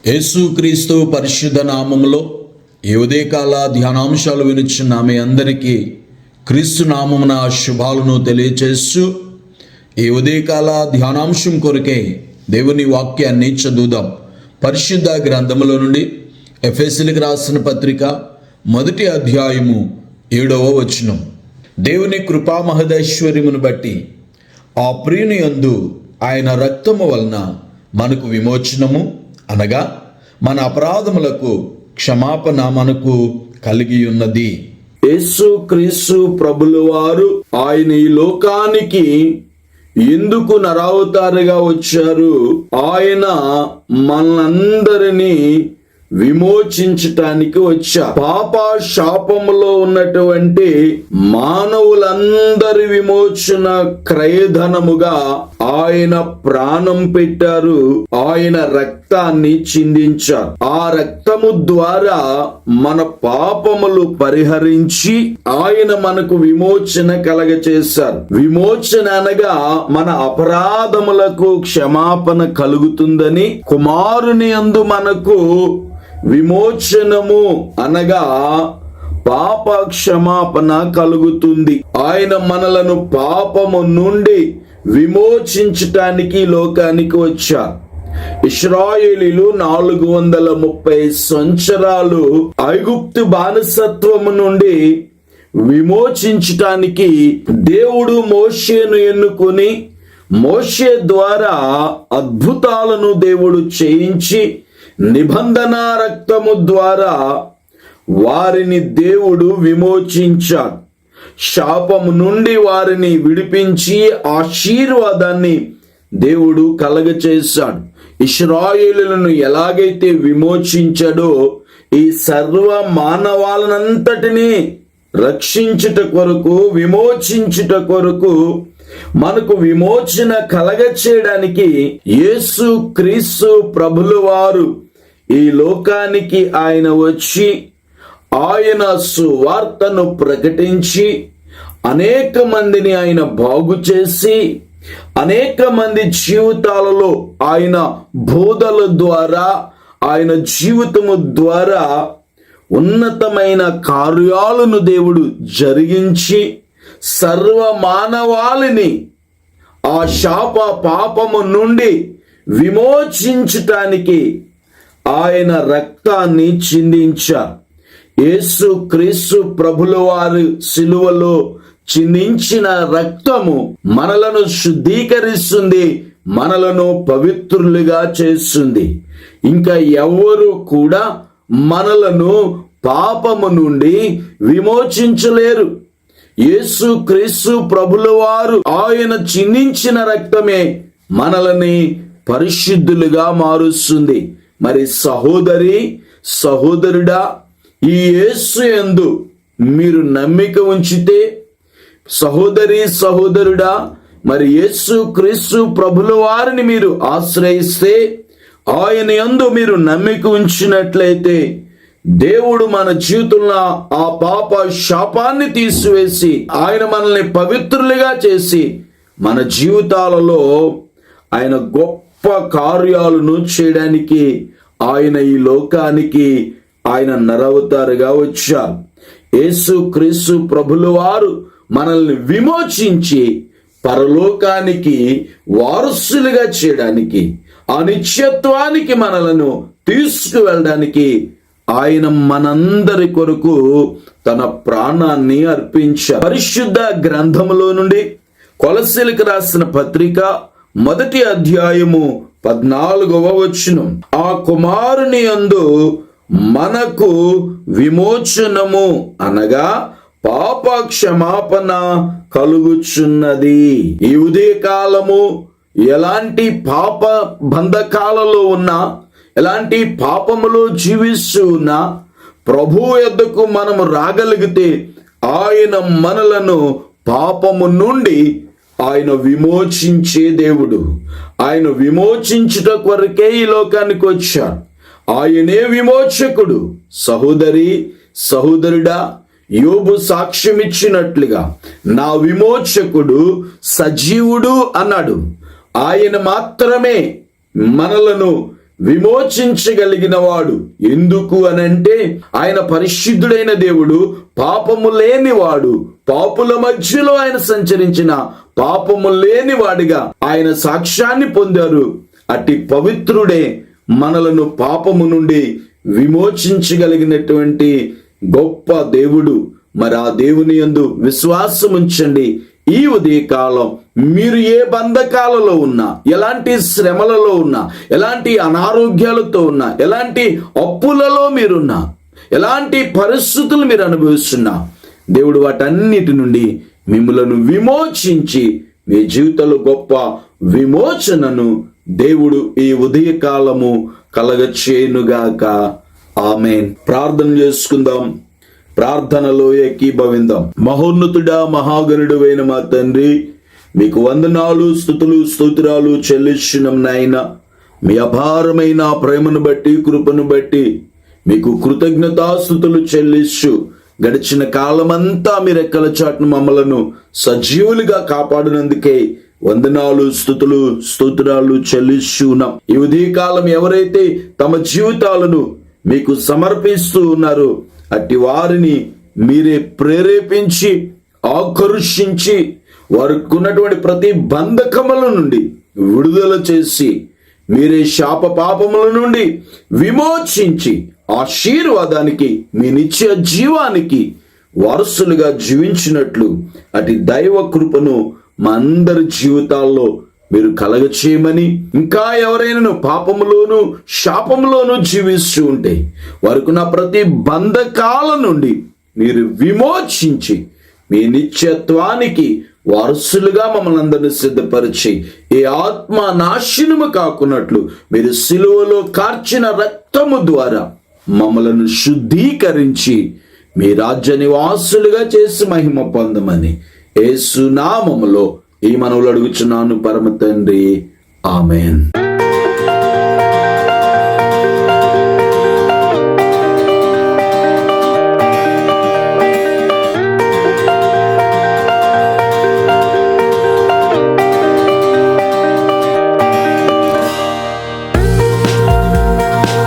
యేసుక్రీస్తు పరిశుద్ధ నామములో ఈ ఉదయకాల ధ్యానాంశాలు వినుచున్న మీ అందరికీ క్రీస్తు నామమున శుభాలను తెలియచేస్తూ ఈ ఉదయకాల ధ్యానాంశం కొరకే దేవుని వాక్యాన్ని చదువుదాం. పరిశుద్ధ గ్రంథములో నుండి ఎఫెసీయులకు రాసిన పత్రిక 1వ అధ్యాయము 7వ వచనం. దేవుని కృపా మహదైశ్వర్యమును బట్టి ఆ ప్రియుని యందు ఆయన రక్తము వలన మనకు విమోచనము అనగా మన అపరాధములకు క్షమాపణ మనకు కలిగి ఉన్నది. యేసుక్రీస్తు ప్రభుల వారు ఆయన ఈ లోకానికి ఎందుకు నరావతారుగా వచ్చారు? ఆయన మనందరినీ విమోచించటానికి వచ్చారు. పాప శాపములో ఉన్నటువంటి మానవులందరి విమోచన క్రయధనముగా ఆయన ప్రాణం పెట్టారు. ఆయన రక్తాన్ని చిందించారు. ఆ రక్తము ద్వారా మన పాపములు పరిహరించి ఆయన మనకు విమోచన కలగచేశారు. విమోచన అనగా మన అపరాధములకు క్షమాపణ కలుగుతుందని, కుమారుని యందు మనకు విమోచనము అనగా పాప క్షమాపణ కలుగుతుంది. ఆయన మనలను పాపము నుండి విమోచించటానికి లోకానికి వచ్చారు. ఇశ్రాయేలీలు 430 సంవత్సరాలు ఐగుప్తు బానిసత్వము నుండి విమోచించటానికి దేవుడు మోషేను ఎన్నుకొని, మోషే ద్వారా అద్భుతాలను దేవుడు చేయించి నిబంధన రక్తము ద్వారా వారిని దేవుడు విమోచించాడు. శాపము నుండి వారిని విడిపించి ఆశీర్వాదాన్ని దేవుడు కలగచేశాడు. ఇశ్రాయేలులను ఎలాగైతే విమోచించాడో ఈ సర్వ మానవాలనంతటినీ రక్షించుట కొరకు, విమోచించుట కొరకు, మనకు విమోచన కలగచేయడానికి యేసు క్రీస్తు ప్రభుల వారు ఈ లోకానికి ఆయన వచ్చి ఆయన సువార్తను ప్రకటించి అనేక మందిని ఆయన బాగు చేసి, అనేక మంది జీవితాలలో ఆయన బోధల ద్వారా, ఆయన జీవితము ద్వారా ఉన్నతమైన కార్యాలను దేవుడు జరిగించి సర్వ మానవాళిని ఆ శాప పాపము నుండి విమోచించటానికి ఆయన రక్తాన్ని చిందించారు. యేసు క్రీస్తు ప్రభుల వారు సిలువలో చిందించిన రక్తము మనలను శుద్ధీకరిస్తుంది, మనలను పవిత్రులుగా చేస్తుంది. ఇంకా ఎవ్వరు కూడా మనలను పాపము నుండి విమోచించలేరు. యేసు క్రీస్తు ప్రభుల వారు ఆయన చిందించిన రక్తమే మనల్ని పరిశుద్ధులుగా మారుస్తుంది. మరి సహోదరి, సహోదరుడా, ఈ యేసు యందు మీరు నమ్మిక ఉంచితే, సహోదరి, సహోదరుడా, మరి యేసు క్రీస్తు ప్రభుల వారిని మీరు ఆశ్రయిస్తే, ఆయన యందు మీరు నమ్మిక ఉంచినట్లయితే దేవుడు మన జీవితంలో ఆ పాప శాపాన్ని తీసివేసి ఆయన మనల్ని పవిత్రులుగా చేసి మన జీవితాలలో ఆయన గొప్ప కార్యాలను చేయడానికి ఆయన ఈ లోకానికి ఆయన నరవతారుగా వచ్చారు. యేసు క్రీస్తు ప్రభుల వారు మనల్ని విమోచించి పరలోకానికి వారసులుగా చేయడానికి, ఆ నిత్యత్వానికి మనలను తీసుకువెళ్ళడానికి ఆయన మనందరి కొరకు తన ప్రాణాన్ని అర్పించారు. పరిశుద్ధ గ్రంథములో నుండి కొలస్సీలకు రాసిన పత్రిక 1వ అధ్యాయము 14వ వచనం. ఆ కుమారుని యందు మనకు విమోచనము అనగా పాప క్షమాపణ కలుగుచున్నది. ఈ ఉదయకాలము ఎలాంటి పాప బంధకాలలో ఉన్నా, ఎలాంటి పాపములో జీవిస్తూ ఉన్నా, ప్రభువు యొద్దకు మనము రాగలిగితే ఆయన మనలను పాపము నుండి ఆయన విమోచించే దేవుడు. ఆయన విమోచించుట కొరకే ఈ లోకానికి వచ్చాడు. ఆయనే విమోచకుడు. సహోదరి, సహోదరుడా, యోబు సాక్ష్యం ఇచ్చినట్లుగా నా విమోచకుడు సజీవుడు అన్నాడు. ఆయన మాత్రమే మనలను విమోచించగలిగిన వాడు. ఎందుకు అనంటే ఆయన పరిశుద్ధుడైన దేవుడు, పాపము లేనివాడు. పాపుల మధ్యలో ఆయన సంచరించిన పాపము లేనివాడిగా ఆయన సాక్ష్యాన్ని పొందారు. అట్టి పవిత్రుడే మనలను పాపము నుండి విమోచించగలిగినటువంటి గొప్ప దేవుడు. మరి ఆ దేవుని యందు విశ్వాసం ఉంచండి. ఈ ఉదయకాలం మీరు ఏ బంధకాలలో ఉన్నా, ఎలాంటి శ్రమలలో ఉన్నా, ఎలాంటి అనారోగ్యాలతో ఉన్నా, ఎలాంటి అప్పులలో మీరున్నా, ఎలాంటి పరిస్థితులు మీరు అనుభవిస్తున్నా, దేవుడు వాటన్నిటి నుండి మిమ్మలను విమోచించి మీ జీవితంలో గొప్ప విమోచనను దేవుడు ఈ ఉదయకాలము కలగచేయునుగాక. ఆమేన్. ప్రార్థన చేసుకుందాం. ప్రార్థనలో ఏకీభవిందాం. మహోన్నతుడా, మహాగణుడైన మా తండ్రి, మీకు వందనాలు, స్తుతులు, స్తోత్రాలు చెల్లించున్నాం నాయన. మీ అపారమైన ప్రేమను బట్టి, కృపను బట్టి మీకు కృతజ్ఞతాస్తుతులు చెల్లిస్తూ గడిచిన కాలమంతా మీ రెక్కల చాటును మమ్మలను సజీవులుగా కాపాడినందుకే వందనాలు, స్తుతులు, స్తోత్రాలు చెల్లిస్తున్నాం. ఈ ఉదయకాలం ఎవరైతే తమ జీవితాలను మీకు సమర్పిస్తూ ఉన్నారో అట్టి వారిని మీరే ప్రేరేపించి, ఆకర్షించి, వారికి ఉన్నటువంటి ప్రతి బంధకముల నుండి విడుదల చేసి, మీరే శాప పాపముల నుండి విమోచించి, ఆశీర్వాదానికి, మీ నిత్య జీవానికి వారసులుగా జీవించినట్లు అటు దైవ కృపను మా అందరి జీవితాల్లో మీరు కలగచేయమని, ఇంకా ఎవరైనా పాపములోను శాపములోను జీవిస్తూ ఉంటే వారికున్న ప్రతి బంధకాల నుండి మీరు విమోచించి మీ నిత్యత్వానికి వారసులుగా మమ్మల్ని అందరినీ సిద్ధపరిచి, ఏ ఆత్మ నాశనము కాకున్నట్లు మీరు సిలువలో కార్చిన రక్తము ద్వారా మమ్మలను శుద్ధీకరించి మీ రాజ్య నివాసులుగా చేసి మహిమ పొందమని యేసు నామములో ఈ మనవులు అడుగుచున్నాను పరమ తండ్రి. ఆమేన్.